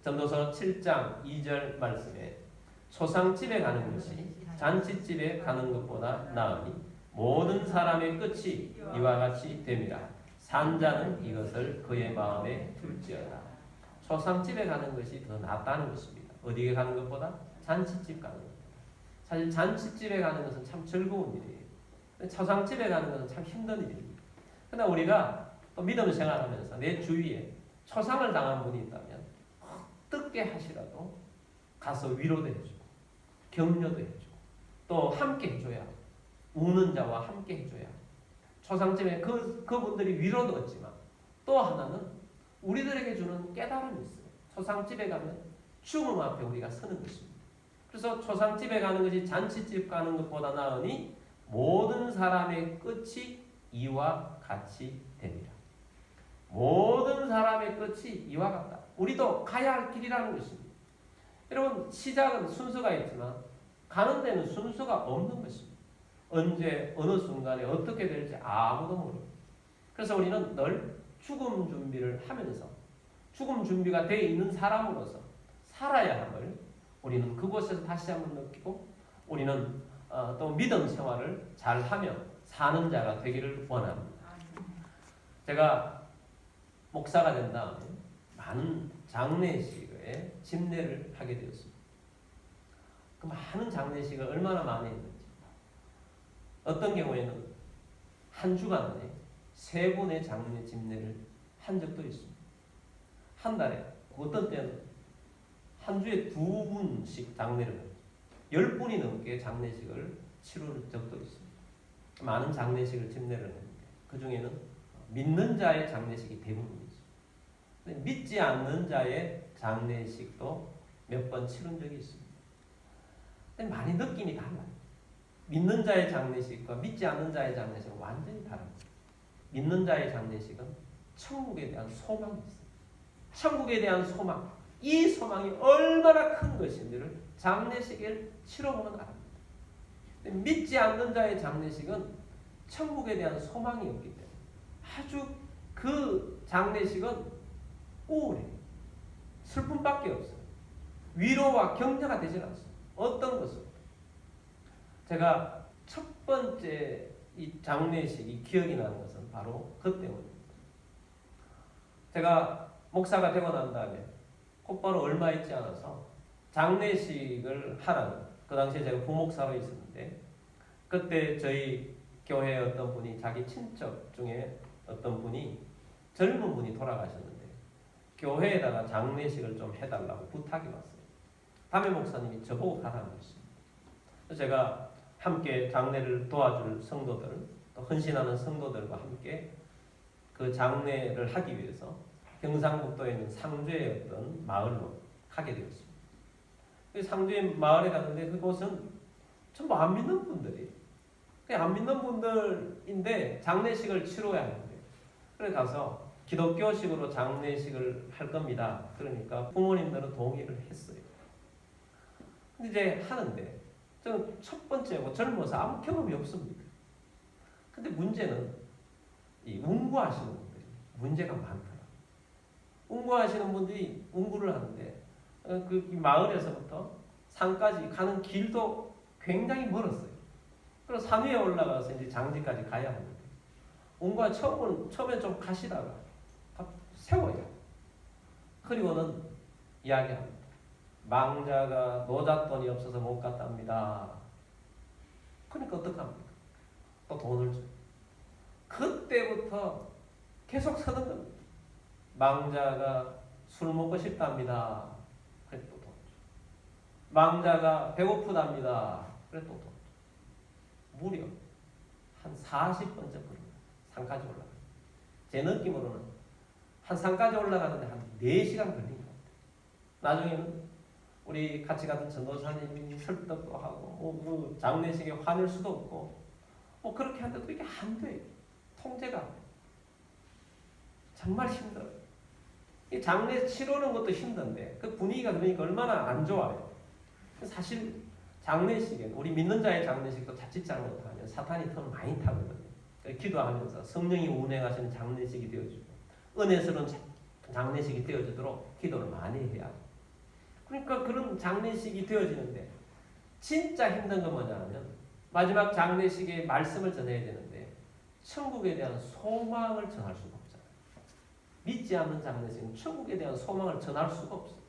전도서 7장 2절 말씀에 초상집에 가는 것이 잔치집에 가는 것보다 나으니 모든 사람의 끝이 이와 같이 됨이라. 산자는 이것을 그의 마음에 둘지어다. 초상집에 가는 것이 더 낫다는 것입니다. 어디에 가는 것보다? 잔치집 가는 것보다. 사실 잔치집에 가는 것은 참 즐거운 일이에요. 초상집에 가는 것은 참 힘든 일입니다. 그러나 우리가 또 믿음 생활하면서 내 주위에 초상을 당한 분이 있다면 어떻게 하시라도 가서 위로도 해주고 격려도 해주고 또 함께 해줘야 하고 우는 자와 함께 해줘야 하고 초상집에 그분들이 위로도 얻지만 또 하나는 우리들에게 주는 깨달음이 있어요. 초상집에 가면 죽음 앞에 우리가 서는 것입니다. 그래서 초상집에 가는 것이 잔치집 가는 것보다 나으니 모든 사람의 끝이 이와 같이 됩니다. 모든 사람의 끝이 이와 같다. 우리도 가야 할 길이라는 것입니다. 여러분 시작은 순서가 있지만 가는 데는 순서가 없는 것입니다. 언제 어느 순간에 어떻게 될지 아무도 모릅니다. 그래서 우리는 늘 죽음 준비를 하면서 죽음 준비가 되어 있는 사람으로서 살아야 함을 우리는 그곳에서 다시 한번 느끼고 우리는 또 믿음 생활을 잘하며 사는 자가 되기를 원합니다. 제가 목사가 된 다음에 많은 장례식에 집례를 하게 되었습니다. 그 많은 장례식을 얼마나 많이 했는지 어떤 경우에는 한 주간 안에 3분의 장례 집례를 한 적도 있습니다. 한 달에 어떤 때는 한 주에 2분씩 장례를 10분이 넘게 장례식을 치르는 적도 있습니다. 많은 장례식을 집례를 했는데 그 중에는 믿는 자의 장례식이 대부분이죠. 믿지 않는 자의 장례식도 몇 번 치른 적이 있습니다. 근데 많이 느낌이 달라요. 믿는 자의 장례식과 믿지 않는 자의 장례식은 완전히 다릅니다. 믿는 자의 장례식은 천국에 대한 소망이 있어요. 천국에 대한 소망, 이 소망이 얼마나 큰 것인지를 장례식을 치러보면 압니다. 믿지 않는 자의 장례식은 천국에 대한 소망이 없기 때문에 아주 그 장례식은 우울해요. 슬픔밖에 없어요. 위로와 격려가 되질 않습니다. 어떤 것은 제가 첫 번째 이 장례식이 기억이 나는 것은 바로 그 때문입니다. 제가 목사가 되고 난 다음에 곧바로 얼마 있지 않아서 장례식을 하라는, 그 당시에 제가 부목사로 있었는데 그때 저희 교회의 어떤 분이 자기 친척 중에 어떤 분이 젊은 분이 돌아가셨는데 교회에다가 장례식을 좀 해달라고 부탁이 왔어요. 담임 목사님이 저보고 가라는 것입니다. 그래서 제가 함께 장례를 도와줄 성도들, 또 헌신하는 성도들과 함께 그 장례를 하기 위해서 경상북도에 있는 상주의 어떤 마을로 가게 되었습니다. 그 상주의 마을에 갔는데 그곳은 전부 안 믿는 분들이에요. 안 믿는 분들인데 장례식을 치러야 하는데 그래 가서 기독교식으로 장례식을 할 겁니다. 그러니까 부모님들은 동의를 했어요. 근데 이제 하는데 저는 첫 번째고 젊어서 아무 경험이 없습니다. 근데 문제는 이 운구하시는 분들이 문제가 많더라. 운구하시는 분들이 운구를 하는데 그 마을에서부터 산까지 가는 길도 굉장히 멀었어요. 그래서 산 위에 올라가서 이제 장지까지 가야 하는데 운구가 처음에 좀 가시다가 세워요. 그리고는 이야기합니다. 망자가 노잣돈이 없어서 못 갔답니다. 그러니까 어떡합니까? 또 돈을 줘요. 그때부터 계속 서는 겁니다. 망자가 술 먹고 싶답니다. 그래 또 돈 줘. 망자가 배고프답니다. 그래 또 돈 줘. 무려 한 40번째 부릅니다. 산까지 올라가요. 제 느낌으로는 한 산까지 올라가는데 한 4시간 걸린 것 같아요. 나중에는 우리 같이 갔던 전도사님이 설득도 하고 장례식에 화낼 수도 없고 그렇게 하는데도 이게 안 돼요. 통제가 안 돼요. 정말 힘들어요. 이 장례 치르는 것도 힘든데 그 분위기가 그러니까 얼마나 안 좋아요. 사실 장례식엔 우리 믿는 자의 장례식도 자칫 잘못하면 사탄이 더 많이 타거든요. 기도하면서 성령이 운행하시는 장례식이 되어주고 은혜스러운 장례식이 되어주도록 기도를 많이 해야 합니다. 그러니까 그런 장례식이 되어지는데 진짜 힘든 건 뭐냐면 마지막 장례식에 말씀을 전해야 되는데 천국에 대한 소망을 전할 수가 없잖아요. 믿지 않는 장례식은 천국에 대한 소망을 전할 수가 없어요.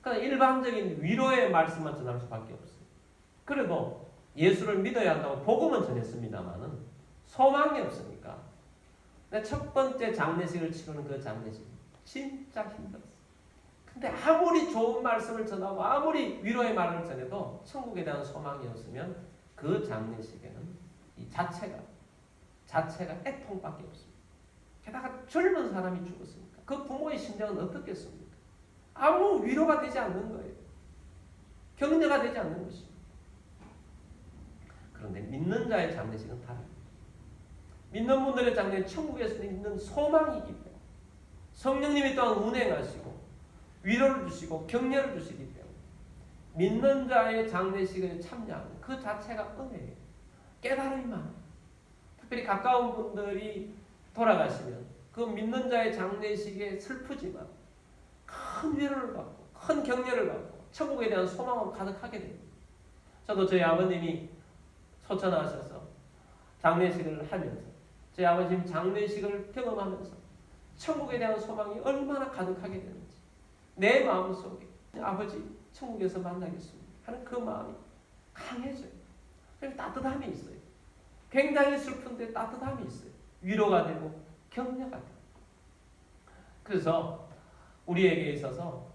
그러니까 일반적인 위로의 말씀만 전할 수밖에 없어요. 그래도 예수를 믿어야 한다고 복음은 전했습니다만은 소망이 없으니까. 근데 첫 번째 장례식을 치르는 그 장례식 진짜 힘들었어요. 근데 아무리 좋은 말씀을 전하고 아무리 위로의 말을 전해도 천국에 대한 소망이 없으면 그 장례식에는 이 자체가 애통밖에 없습니다. 게다가 젊은 사람이 죽었으니까 그 부모의 심정은 어떻겠습니까? 아무 위로가 되지 않는 거예요. 격려가 되지 않는 것입니다. 그런데 믿는 자의 장례식은 다릅니다. 믿는 분들의 장례는 천국에서 있는 소망이기 때문에 성령님이 또한 운행하시고 위로를 주시고 격려를 주시기 때문에 믿는 자의 장례식에 참여하는 그 자체가 은혜예요. 깨달음이 많아요. 특별히 가까운 분들이 돌아가시면 그 믿는 자의 장례식에 슬프지만 큰 위로를 받고 큰 격려를 받고 천국에 대한 소망으로 가득하게 됩니다. 저도 저희 아버님이 소천하셔서 장례식을 하면서 저희 아버님 장례식을 경험하면서 천국에 대한 소망이 얼마나 가득하게 되는지 내 마음속에 아버지 천국에서 만나겠습니다 하는 그 마음이 강해져요. 그래서 따뜻함이 있어요. 굉장히 슬픈데 따뜻함이 있어요. 위로가 되고 격려가 되고. 그래서 우리에게 있어서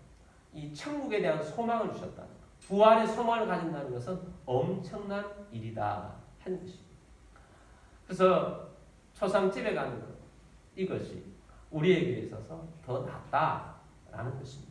이 천국에 대한 소망을 주셨다는 것, 부활의 소망을 가진다는 것은 엄청난 일이다 하는 것입니다. 그래서 초상집에 가는 것, 이것이 우리에게 있어서 더 낫다라는 것입니다.